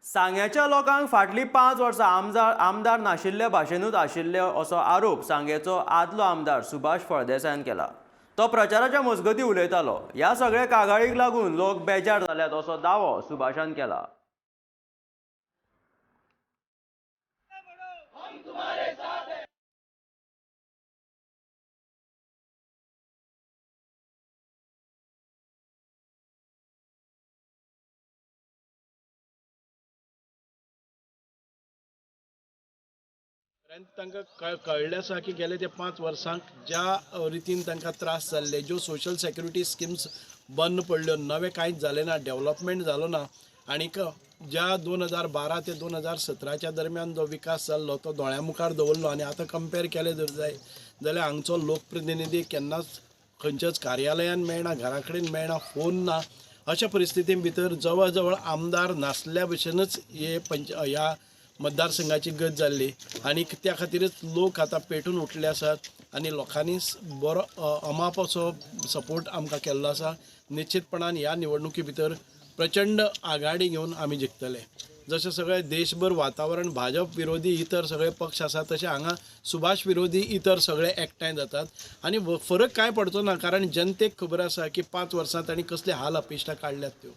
सांग्याच्या लोकांक फाटली 5 वर्सां आमदार नाशिल्ले भाशेनूच आशिल्ले असो आरोप सांगेचो आदलो आमदार सुभाष फळदेसायान केला। तो प्रचाराच्या मजगतीं उलयतालो। ह्या सगळे कागाळीक लागून लोक बेजार जाल्यात असो दावो सुभाषान केला। तांकां कळ्ळें आसा की गेले ते 5 वर्सांक ज्या रितीन तांकां त्रास जाल्ले, ज्यो सोशल सेक्युरिटी स्किम्स बंद पडल्यो, नवें कांयच जालें ना, डेव्हलपमेंट जालो ना, आनीक ज्या 2012 ते 2017च्या दरम्यान जो विकास जाल्लो तो दोळ्या मुखार दवरलो। आनी आतां कंपेर केलें जर जाल्यार हांगचो लोकप्रतिनिधी केन्नाच खंयच्याच कार्यालयान मेळना, घरा कडेन मेळना, फोन ना। अशा परिस्थितीन भितर जवळ जवळ आमदार नासल्या भशेनच ह्या मतदारसंघाची गत जाल्ली। आनी त्या खातीरच लोक आतां पेटून उठले आसात आनी लोकांनी बरो अमाप असो सपोर्ट आमकां केल्लो आसा। निश्चितपणान ह्या निवडणुकी भितर प्रचंड आघाडी घेवन आमी जिखतले। जशें सगळे देशभर वातावरण भाजप विरोधी इतर सगळे पक्ष आसात, तशें हांगा सुभाष विरोधी इतर सगळे एकठांय जातात। आनी फरक कांय पडचो ना, कारण जनतेक खबर आसा की 5 वर्सां तांणी कसले हाल अपेश्टा काडल्यात त्यो।